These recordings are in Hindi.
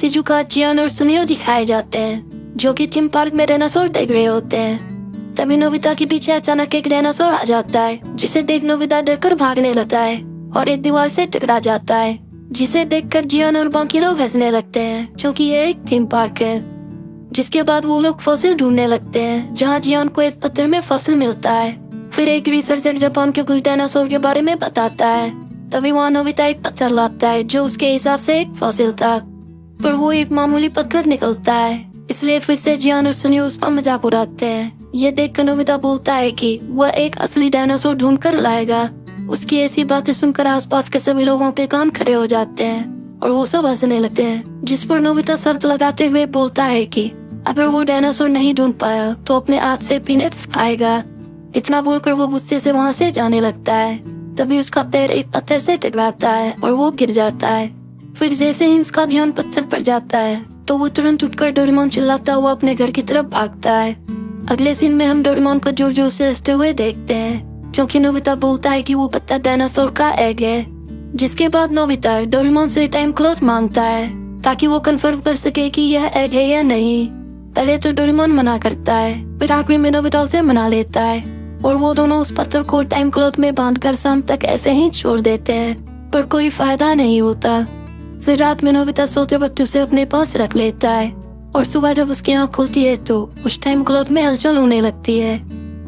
शिजुका, जियान और सुनियो दिखाए जाते हैं जो कि थीम पार्क में डायनासोर देख रहे होते हैं। तभी नोबिता के पीछे अचानक एक डायनासोर आ जाता है जिसे देख नोबिता डरकर भागने लगता है और एक दीवार से टकरा जाता है, जिसे देखकर जियान और बाकी लोग हंसने लगते हैं क्योंकि ये एक थीम पार्क है। जिसके बाद वो लोग फॉसिल ढूंढने लगते हैं जहाँ जियान को एक पत्थर में फॉसिल मिलता है। फिर एक रिसर्चर जापान के कुछ डायनासोर के बारे में बताता है। तभी वहाँ नोबिता एक पत्थर लाता है जो उसके हिसाब से एक फॉसिल था, पर वो एक मामूली पत्थर निकलता है। इसलिए फिर से जियान और सुनियो उस पर मजाक उड़ाते हैं। ये देखकर नोबिता बोलता है कि वह एक असली डायनासोर ढूंढ कर लाएगा। उसकी ऐसी बातें सुनकर आसपास के सभी लोगों के कान खड़े हो जाते हैं और वो सब हंसने लगते हैं, जिस पर नोबिता शर्त लगाते हुए बोलता है कि अगर वो डायनासोर नहीं ढूंढ पाया तो अपने हाथ से पीनट्स खाएगा। इतना बोलकर वो गुस्से से वहाँ से जाने लगता है। तभी उसका पैर एक पत्थर से टकराता है और वो गिर जाता है। फिर जैसे ही उसका ध्यान पत्थर पर जाता है तो वो तुरंत उठकर डोरेमोन चिल्लाता हुआ अपने घर की तरफ भागता है। अगले सीन में हम डोरेमोन को जोर जोर से हंसते हुए देखते हैं क्योंकि नोबिता बोलता है कि वो पत्थर डायनासोर का एग है। जिसके बाद नोबिता डोरेमोन से टाइम क्लॉथ मांगता है ताकि वो कंफर्म कर सके कि यह एग है या नहीं। पहले तो डोरेमोन मना करता है, फिर आखिरी में नोबिता उसे मना लेता है और वो दोनों उस पत्थर को टाइम क्लॉथ में बांधकर शाम तक ऐसे ही छोड़ देते हैं, पर कोई फायदा नहीं होता। फिर रात में नोबिता सोते वक्त उसे अपने पास रख लेता है और सुबह जब उसकी आँख खुलती है तो उस टाइम क्लॉथ में हलचल होने लगती है।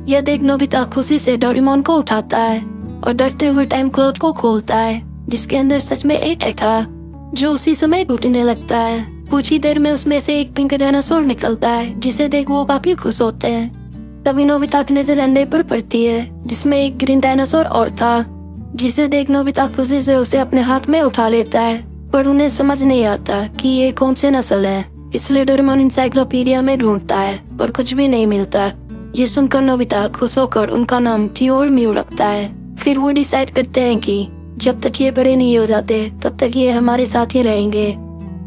यह देख नोबिता खुशी से डोरेमोन को उठाता है और डरते हुए टाइम क्लॉथ को खोलता है, जिसके अंदर सच में एक एग था जो उसी समय टूटने लगता है। कुछ ही देर में उसमें से एक पिंक डायनासोर निकलता है, जिसे देख वो काफी खुश होते हैं। तभी नोबिता की नजर अंडे पर पड़ती है जिसमें एक ग्रीन डायनासोर और था, जिसे देख नोबिता खुशी से उसे अपने हाथ में उठा लेता है, पर उन्हें समझ नहीं आता कि ये कौन से नस्ल है। इसलिए डोरेमोन इंसाइक्लोपीडिया में ढूंढता है पर कुछ भी नहीं मिलता। ये सुनकर नोबिता खुश होकर उनका नाम टी और म्यू रखता है। फिर वो डिसाइड करते हैं कि जब तक ये बड़े नहीं हो जाते तब तक ये हमारे साथ ही रहेंगे।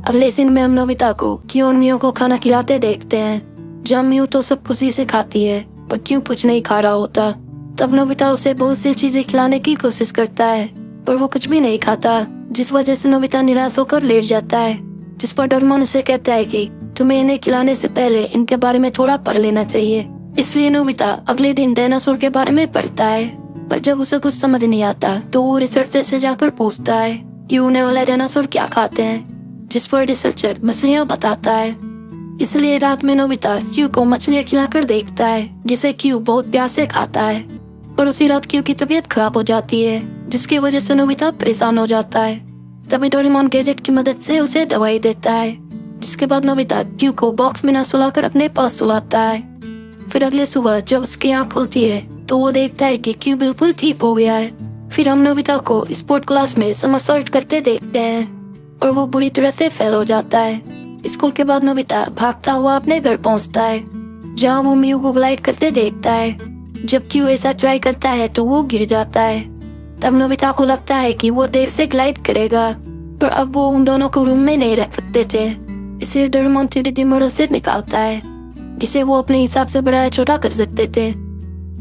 अगले सीन में हम नोबिता को क्यू और म्यू को खाना खिलाते देखते हैं, जब म्यू तो सब खुशी से खाती है पर क्यों कुछ नहीं खा रहा होता। तब नोबिता उसे बहुत सी चीजें खिलाने की कोशिश करता है पर वो कुछ भी नहीं खाता, जिस वजह से नोबिता निराश होकर लेट जाता है। जिस पर डोरेमोन उसे कहता है कि तुम्हें इन्हें खिलाने से पहले इनके बारे में थोड़ा पढ़ लेना चाहिए। इसलिए नोबिता अगले दिन डायनासोर के बारे में पढ़ता है, पर जब उसे कुछ समझ नहीं आता तो वो रिसर्चर से जाकर पूछता है कि उन्हें वाले डायनासोर क्या खाते हैं, जिस पर रिसर्चर मछलियाँ बताता है। इसलिए रात में नोबिता क्यू को मछलियाँ खिलाकर देखता है, जिसे क्यू बहुत प्यार से खाता है। पर उसी रात क्यू की तबीयत खराब हो जाती है, जिसकी वजह से नोबिता परेशान हो जाता है। तभी डोरेमोन गैजेट की मदद से उसे दवाई देता है, जिसके बाद नोबिता क्यू को बॉक्स में न सुलाकर अपने पास सुलाता है। फिर अगले सुबह जब उसकी आँख खुलती है तो वो देखता है कि क्यू बिल्कुल ठीक हो गया है। फिर हम नोबिता को स्पोर्ट क्लास में समरसॉल्ट करते देखते हैं और वो बुरी तरह से फेल हो जाता है। स्कूल के बाद नोबिता भागता हुआ अपने घर पहुंचता है, जहां वो म्यू को ग्लाइड करते देखता है। जब क्यू ऐसा ट्राई करता है तो वो गिर जाता है। तब नोबिता को लगता है कि वो देर से ग्लाइड करेगा, पर अब वो उन दोनों को रूम में नहीं रख सकते थे। इसलिए डोरेमोन 3D मॉडल सेट निकालता है, जिसे वो अपने हिसाब से बड़ा या छोटा कर सकते थे।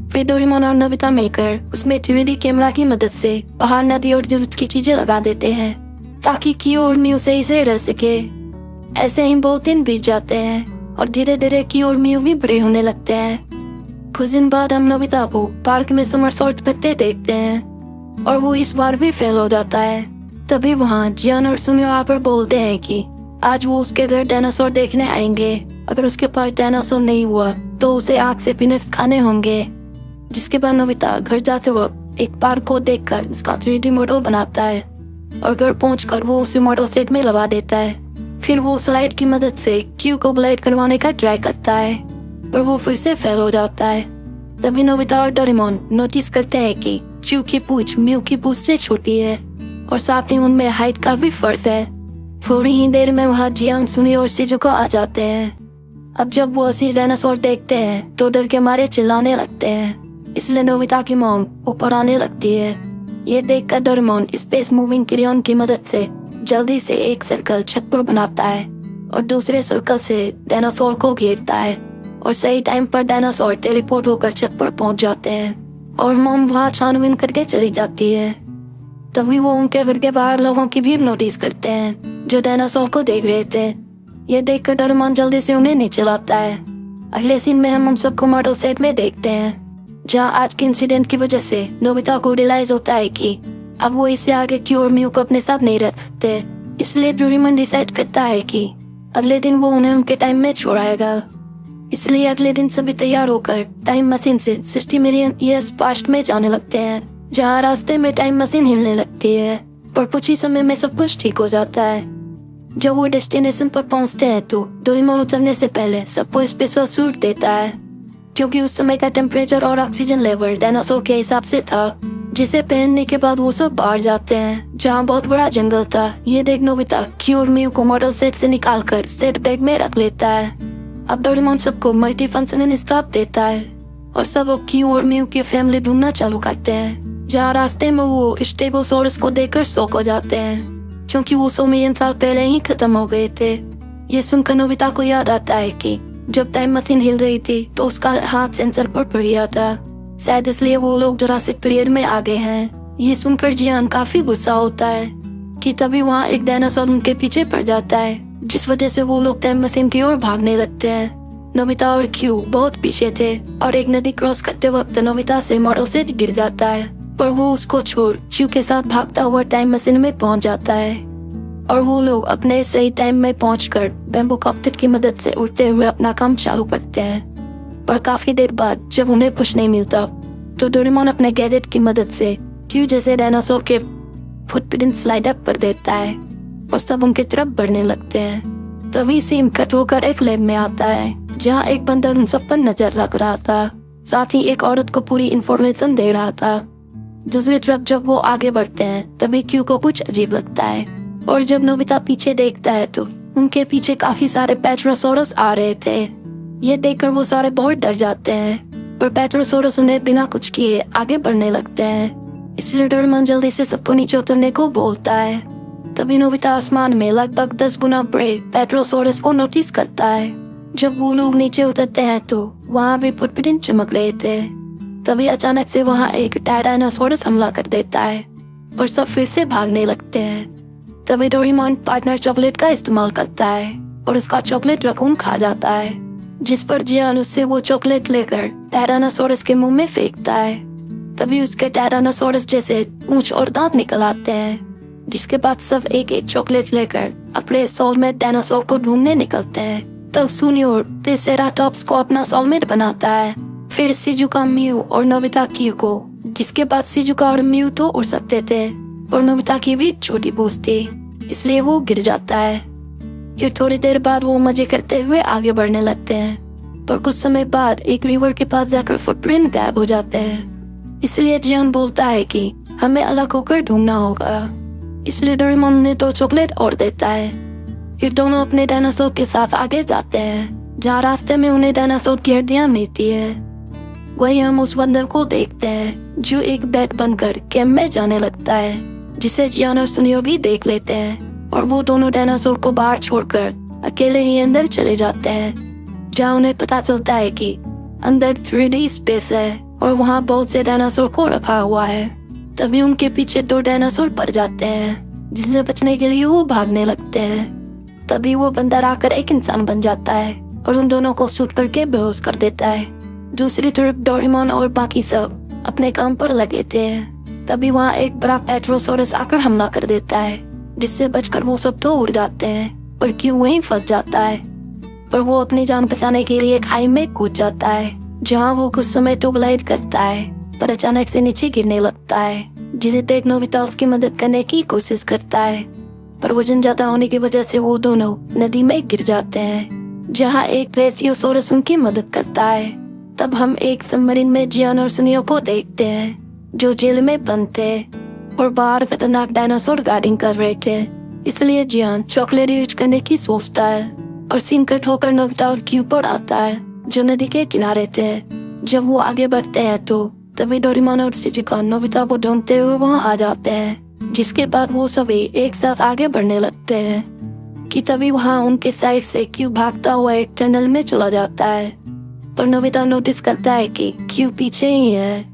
फिर डोरेमोन और नोबिता मिलकर उसमें 3D कैमरा की मदद से पहाड़, नदी और जरूरत की चीजें लगा देते हैं ताकि क्यू और म्यू सही से रह सके। ऐसे ही बहुत दिन बीत जाते हैं और धीरे धीरे क्यू और म्यू भी बड़े होने लगते हैं। कुछ दिन बाद हम नोबिता को पार्क में समरसॉल्ट करते देखते हैं और वो इस बार भी फेल हो जाता है। तभी वहाँ जियान और सुनियो आकर बोलते हैं कि आज वो उसके घर डायनासोर देखने आएंगे। अगर उसके पास डायनासोर नहीं हुआ तो उसे आग से पीनट्स खाने होंगे। जिसके बाद नोबिता घर जाते वक्त एक पार्क को देखकर उसका 3D मॉडल बनाता है और घर पहुंचकर वो उसे मॉडल सेट में लगा देता है। फिर वो स्लाइड की मदद से क्यू को ग्लाइड करवाने का ट्राई करता है, पर वो फिर से फेल हो जाता है। तभी नोबिता और डोरेमोन नोटिस करते हैं कि क्यू की पूंछ म्यू की पूंछ से छोटी है और साथ ही उनमें हाइट का भी फर्क है। थोड़ी ही देर में वहाँ जियांग, सुनियो और शिजुको आ जाते हैं। अब जब वो असली डायनासोर देखते हैं तो डर के मारे चिल्लाने लगते हैं। इसलिए नोबिता की मॉम ऊपर आने लगती है। ये देखकर डोरेमोन स्पेस मूविंग क्रेयॉन की मदद से जल्दी से एक सर्कल छत पर बनाता है और दूसरे सर्कल से डायनासोर को घेरता है और सही टाइम पर डायनासोर टेलीपोर्ट होकर छत पर पहुंच जाते हैं और मॉम वहाँ छानबीन करके चली जाती है। तभी वो उनके घर के बाहर लोगों की भीड़ नोटिस करते हैं, जो डायनासोर को देख रहे थे। ये देखकर डोरेमोन जल्दी से उन्हें नीचे लाता है। अगले सीन में हम सबको मॉडल सेट में देखते हैं, जहाँ आज के इंसिडेंट की वजह से नोबिता को रियलाइज होता है कि अब वो इससे आगे क्यू और म्यू को अपने साथ नहीं रख सकते। इसलिए डोरेमोन डिसाइड करता है कि अगले दिन वो उन्हें उनके टाइम में छोड़ाएगा। इसलिए अगले दिन सभी तैयार होकर टाइम मशीन से 60 मिलियन ईयर्स पास्ट में जाने लगते हैं, जहाँ रास्ते में टाइम मशीन हिलने लगती है और कुछ ही समय में सब कुछ ठीक हो जाता है। जब वो डेस्टिनेशन पर पहुंचते हैं तो डोरेमोन उतरने से पहले सबको स्पेशल सूट देता है, क्योंकि उस समय का टेम्परेचर और ऑक्सीजन लेवल डायनासोर के हिसाब से था, जिसे पहनने के बाद वो सब बाहर जाते हैं, जहाँ बहुत बड़ा जंगल था। ये देख नोबिता क्यू और म्यू को मॉडल सेट से निकालकर सेट बैग में रख लेता है। अब डोरेमोन सबको मल्टी फंक्शनल स्टाफ देता है और सब क्यू और म्यू की फैमिली ढूंढना चालू करते हैं, जहाँ रास्ते में वो स्टेगोसॉरस को देखकर शॉक हो जाते हैं, क्योंकि वो 100 मिलियन साल पहले ही खत्म हो गए थे। ये सुनकर नोबिता को याद आता है कि जब टाइम मशीन हिल रही थी तो उसका हाथ सेंसर पर पड़ गया था, शायद इसलिए वो लोग जुरासिक पीरियड में आ गए हैं। ये सुनकर जियान काफी गुस्सा होता है कि तभी वहाँ एक डायनासोर उनके पीछे पड़ जाता है, जिस वजह से वो लोग टाइम मशीन की ओर भागने लगते हैं। नोबिता और क्यू बहुत पीछे थे और एक नदी क्रॉस करते वक्त नोबिता से मॉडल से गिर जाता है, पर वो उसको छोड़ क्यू के साथ भागता हुआ टाइम मशीन में पहुंच जाता है और वो लोग अपने सही टाइम में पहुंचकर बैम्बू कॉप्टर की मदद से उड़ते हुए अपना काम चालू करते हैं। पर काफी देर बाद जब उन्हें कुछ नहीं मिलता तो डोरेमोन अपने गैजेट की मदद से क्यू जैसे डायनासोर के फुटप्रिंट स्लाइड अप कर देता है और सब उनकी तरफ बढ़ने लगते हैं। तभी सीन कट होकर एक लैब में आता है, जहाँ एक बंदर उन सब पर नजर रख रहा था, साथ ही एक औरत को पूरी इंफॉर्मेशन दे रहा था। दूसरी तरफ जब वो आगे बढ़ते हैं तभी क्यू को कुछ अजीब लगता है और जब नोबिता पीछे देखता है तो उनके पीछे काफी सारे पैट्रोसोरस आ रहे थे। ये देखकर वो सारे बहुत डर जाते हैं, पर पैट्रोसोरस उन्हें बिना कुछ किए आगे बढ़ने लगते हैं। इसलिए डोरेमोन जल्दी से सबको नीचे उतरने को बोलता है। तभी नोबिता आसमान में लगभग 10 गुना बड़े पैट्रोसोरस को नोटिस करता है। जब वो लोग नीचे उतरते हैं तो वहाँ भी फुटप्रिंट चमक रहे थे। तभी अचानक से वहाँ एक टायरानोसोरस हमला कर देता है और सब फिर से भागने लगते हैं। तभी डोरेमोन पार्टनर चॉकलेट का इस्तेमाल करता है और उसका चॉकलेट रकून खा जाता है, जिस पर जियान उससे वो चॉकलेट लेकर टायरानोसोरस के मुंह में फेंकता है। तभी उसके टायरानोसोरस जैसे मूंछ और दांत निकल आते हैं, जिसके बाद सब एक एक चॉकलेट लेकर अपने सोलमेट डायनासोर को ढूंढने निकलते हैं। तब सुनियोर ट्रिसेराटॉप्स को अपना सोलमेट बनाता है, फिर शिजुका, म्यू और नोबिता क्यू को, जिसके बाद शिजुका और म्यू तो उड़ सकते थे और नोबिता की भी छोटी पूंछ थी, इसलिए वो गिर जाता है। फिर थोड़ी देर बाद वो मजे करते हुए आगे बढ़ने लगते हैं, पर कुछ समय बाद एक रिवर के पास जाकर फुटप्रिंट गायब हो जाते हैं। इसलिए जियान बोलता है कि हमें अलग होकर ढूंढना होगा। इसलिए डोरेमोन ने 2 चॉकलेट और देता है। फिर दोनों अपने डायनासोर के साथ आगे जाते हैं, जहाँ रास्ते में उन्हें डायनासोर की हड्डियां मिलती है। वही हम उस बंदर को देखते हैं जो एक बैट बनकर कैंप में जाने लगता है, जिसे जियान और सुनियो भी देख लेते हैं और वो दोनों डायनासोर को बाहर छोड़कर अकेले ही अंदर चले जाते हैं, जहाँ उन्हें पता चलता है कि अंदर 3D स्पेस है और वहाँ बहुत से डायनासोर को रखा हुआ है। तभी उनके पीछे 2 डायनासोर पड़ जाते हैं, जिससे बचने के लिए वो भागने लगते हैं। तभी वो बंदर आकर एक इंसान बन जाता है और उन दोनों को शूट करके बेहोश कर देता है। दूसरी तरफ डोरेमोन और बाकी सब अपने काम पर लगे थे। तभी वहाँ एक बड़ा पैट्रोसोरस आकर हमला कर देता है, जिससे बचकर वो सब तो उड़ जाते हैं, पर क्यों वहीं फंस जाता है। पर वो अपनी जान बचाने के लिए खाई में कूद जाता है, जहाँ वो कुछ समय तो ग्लाइड करता है, पर अचानक से नीचे गिरने लगता है, जिसे देख नोबिता उसकी मदद करने की कोशिश करता है, पर वजन ज्यादा होने की वजह से वो दोनों नदी में गिर जाते हैं, जहाँ एक प्लेसियोसोरस उनकी मदद करता है। तब हम एक सबमरीन में जियान और सुनियो को देखते हैं, जो जेल में बंद थे और बाहर खतरनाक डायनासोर गार्डिंग कर रहे थे। इसलिए जियान चॉकलेट यूज करने की सोचता है और सीन कट होकर नोबिता और क्यू पर आता है, जो नदी के किनारे थे। जब वो आगे बढ़ते हैं तो तभी डोरेमोन और शिजुका नोबिता को ढूंढते हुए वहाँ आ जाते हैं, जिसके बाद वो सभी एक साथ आगे बढ़ने लगते हैं कि तभी वहाँ उनके साइड से क्यू भागता हुआ एक टनल में चला जाता है। पर नोबिता नोटिस करता है कि क्यू पीछे ही है।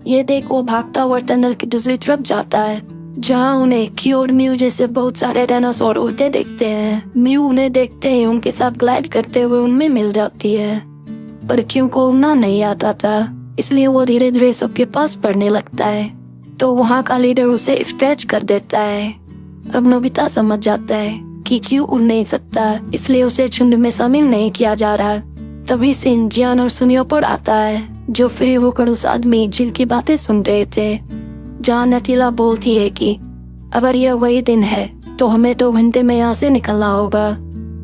ये देख वो भागता हुआ टनल की दूसरी तरफ जाता है जहाँ उन्हें क्यू और म्यू जैसे बहुत सारे डायनासोर उड़ते देखते हैं। म्यू उन्हें देखते ही उनके साथ ग्लाइड करते हुए उनमें मिल जाती है, पर क्यू को उड़ना नहीं आता था, इसलिए वो धीरे धीरे सबके पास पढ़ने लगता है। तो वहाँ का लीडर उसे स्क्रैच कर देता है। अब नोबिता समझ जाता है कि क्यू उड़ नहीं सकता, इसलिए उसे झुंड में शामिल नहीं किया जा रहा। तभी सिन जियान और सुनियो पर आता है, जो फ्री होकर उस आदमी जिल की बातें सुन रहे थे। जहाँ नटीला बोलती है कि अगर यह वही दिन है तो हमें 2 घंटे में यहाँ से निकलना होगा,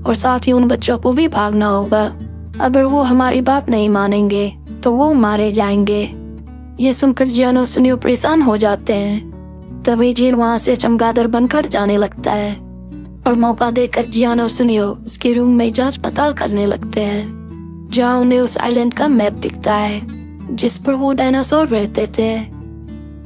और साथ ही उन बच्चों को भी भागना होगा। अगर वो हमारी बात नहीं मानेंगे तो वो मारे जाएंगे। ये सुनकर जियान और सुनियो परेशान हो जाते हैं। तभी जिल वहाँ से चमगादड़ बनकर जाने लगता है, और मौका देकर जियान और सुनियो उसके रूम में जांच पड़ताल करने लगते हैं। जहाँ उन्हें उस आइलैंड का मैप दिखता है जिस पर वो डायनासोर रहते थे,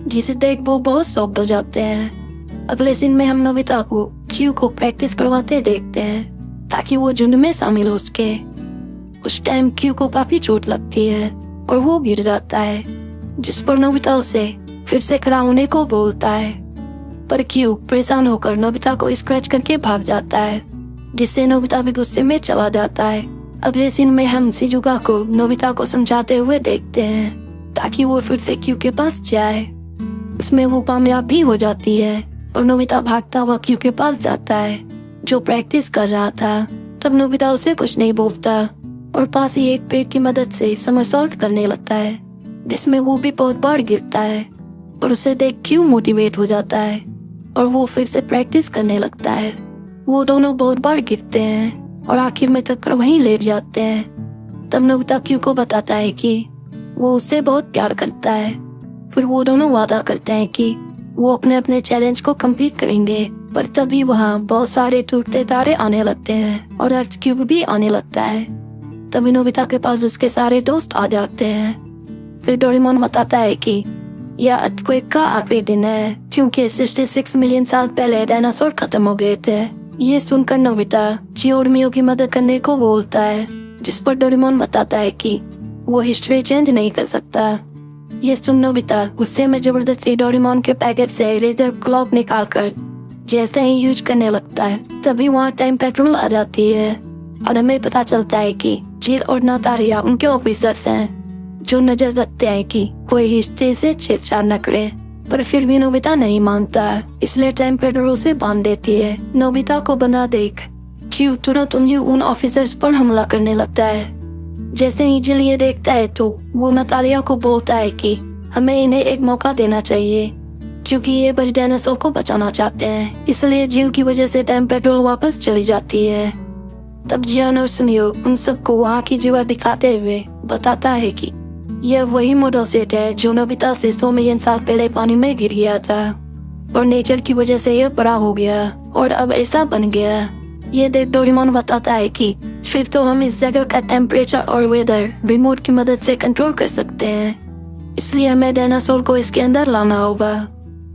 जिसे देख वो बहुत शॉक्ड हो जाते हैं। अगले दिन में हम नोबिता को क्यू को प्रैक्टिस करवाते देखते हैं ताकि वो झुंड में शामिल हो सके। उस टाइम क्यू को काफी चोट लगती है और वो गिर जाता है, जिस पर नोबिता उसे फिर से खड़ा होने को बोलता है, पर क्यू परेशान होकर नोबिता को स्क्रैच करके भाग जाता है, जिससे नोबिता भी गुस्से में चला जाता है। अगले सीन में हम शिजुका को नोबिता को समझाते हुए देखते हैं ताकि वो फिर से क्यू के पास जाए। उसमें वो कामयाब भी हो जाती है और नोबिता भागता हुआ क्यू के पास जाता है जो प्रैक्टिस कर रहा था। तब नोबिता उसे कुछ नहीं बोलता और पास ही एक पेड़ की मदद से समरसॉल्ट करने लगता है, जिसमें वो भी बहुत बार गिरता है, और उसे देख क्यू मोटिवेट हो जाता है और वो फिर से प्रैक्टिस करने लगता है। वो दोनों बहुत बार गिरते हैं और आखिर में तक वहीं लेट जाते हैं। तब नोबिता क्यू को बताता है कि वो उससे बहुत प्यार करता है। फिर वो दोनों वादा करते हैं कि वो अपने अपने चैलेंज को कंप्लीट करेंगे। पर तभी वहाँ बहुत सारे टूटते तारे आने लगते हैं और अर्थ क्यूब भी आने लगता है। तभी नोबिता के पास उसके सारे दोस्त आ जाते हैं। फिर डोरेमोन बताता है कि यह अर्थक्वेक का आखिरी दिन है, क्योंकि 66 मिलियन साल पहले डायनासोर खत्म हो गए थे। ये सुनकर नोबिता जियो और मियो की मदद करने को बोलता है, जिस पर डोरेमोन बताता है कि वो हिस्ट्री चेंज नहीं कर सकता। ये सुन नोबिता गुस्से में जबरदस्ती डोरेमोन के पैकेट से रेजर क्लॉक निकालकर जैसे ही यूज करने लगता है, तभी वहाँ टाइम पेट्रोल आ जाती है और हमें पता चलता है कि जिल और नातारिया उनके ऑफिसर्स हैं, जो नजर रखते हैं कि कोई हिस्ट्री से छेड़छाड़ न करे। पर फिर भी नोबिता नहीं मानता, इसलिए टाइम पेट्रोल से बांध देती है। नोबिता को बना देख क्यू तुरंत उन ऑफिसर्स पर हमला करने लगता है। जैसे ही जिल ये देखता है तो वो नतालिया को बोलता है कि हमें इन्हें एक मौका देना चाहिए, क्योंकि ये बड़े डायनासोर को बचाना चाहते हैं। इसलिए जिल की वजह से टाइम पेट्रोल वापस चली जाती है। तब जियान और सुनियो उन सबको वहाँ की जगह दिखाते हुए बताता है कि यह वही मॉडल सेट है जो नोबिता से 100 मिलियन साल पहले पानी में गिर गया था, और नेचर की वजह से यह बड़ा हो गया और अब ऐसा बन गया। ये देख डोरेमोन बताता है कि फिर तो हम इस जगह का टेम्परेचर और वेदर रिमोट की मदद से कंट्रोल कर सकते हैं, इसलिए हमें डायनासोर को इसके अंदर लाना होगा।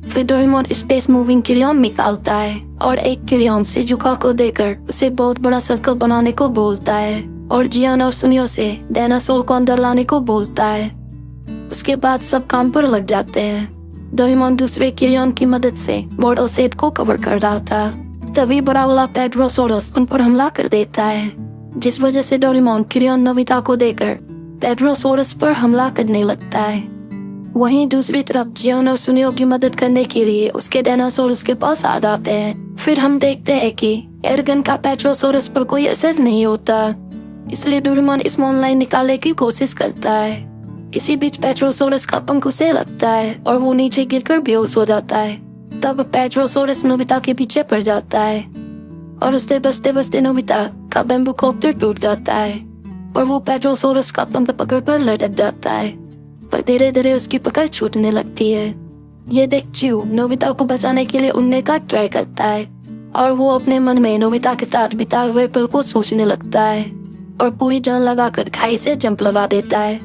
फिर डोरेमोन स्पेस मूविंग क्रेयॉन निकालता है और एक क्रेयॉन शिजुका को देकर उसे बहुत बड़ा सर्कल बनाने को बोलता है, और जियान और सुनियो से डायनासोर को अंदर लाने को बोलता है। उसके बाद सब काम पर लग जाते हैं। डोरेमोन दूसरे क्रेयॉन की मदद से मॉडल सेट को कवर कर रहा था। तभी बड़ा वाला पेड्रोसोरस उन पर हमला कर देता है, जिस वजह से डोरेमोन क्रेयॉन नोबिता को देकर पेड्रोसोरस पर हमला करने लगता है। वहीं दूसरी तरफ जियान और सुनियो की मदद करने के लिए उसके डायनासोरस के पास आ जाते हैं। फिर हम देखते हैं कि एरगन का पेड्रोसोरस पर कोई असर नहीं होता, इसलिए डोरेमोन इस ऑनलाइन निकालने की कोशिश करता है। इसी बीच पेड्रोसोरस का पंख उसे लगता है और वो नीचे गिरकर बेहोश हो जाता है। तब पेड्रोसोरस नोबिता के पीछे पड़ जाता है और उससे बचते बचते नोबिता का बैम्बू कॉप्टर टूट जाता है और वो पेड्रोसोरस का पंख पकड़ पर लटक जाता है, पर धीरे धीरे उसकी पकड़ छूटने लगती है। ये देख चिऊ नोबिता को बचाने के लिए उड़ने का ट्राई करता है और वो अपने मन में नोबिता के साथ बिताए हुए पल को सोचने लगता है और पूरी जान लगाकर खाई से जंप लगा देता है।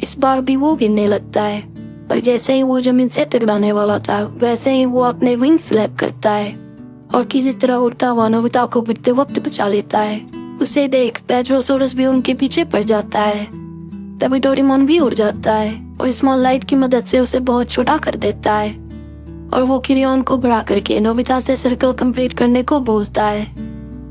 इस बार भी वो गिरने लगता है, पर जैसे ही वो जमीन से टकराने वाला था वैसे ही वो अपने विंग फ्लैप करता है और किसी तरह उड़ता हुआ नोबिता को गिरते वक्त बचा लेता है। उसे देख पेड्रोसोरस भी उनके पीछे पड़ जाता है। तभी डोरेमोन भी उड़ जाता है और स्मॉल लाइट की मदद से उसे बहुत छोटा कर देता है। और वो किरियोन को बड़ा करके नोबिता से सर्कल कंप्लीट करने को बोलता है।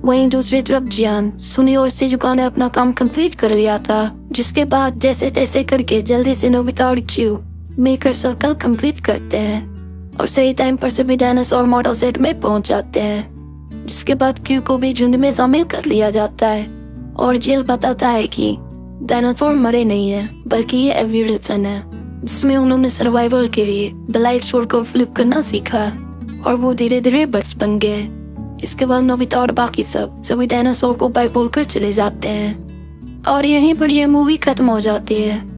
वहीं दूसरी तरफ जियान, सुनी और शिजुका ने अपना काम कंप्लीट कर लिया था, जिसके बाद जैसे तैसे करके जल्दी से नोबिता और चियो मिलकर सर्कल कंप्लीट करते हैं और सही टाइम पर सभी डायनासोर मॉडल सेट में पहुंच जाते हैं। जिसके बाद क्यू को भी झुंड में शामिल कर लिया जाता है और जिल बताता है कि डायनासोर मरे नहीं है, बल्कि ये एवोल्यूशन है, जिसमें उन्होंने सर्वाइवल के लिए द लाइट शोर को फ्लिप करना सीखा और वो धीरे धीरे बच बन गए। इसके बाद नोबिता और बाकी सभी डायनासोर को बाय बोलकर चले जाते हैं और यहीं पर यह मूवी खत्म हो जाती है।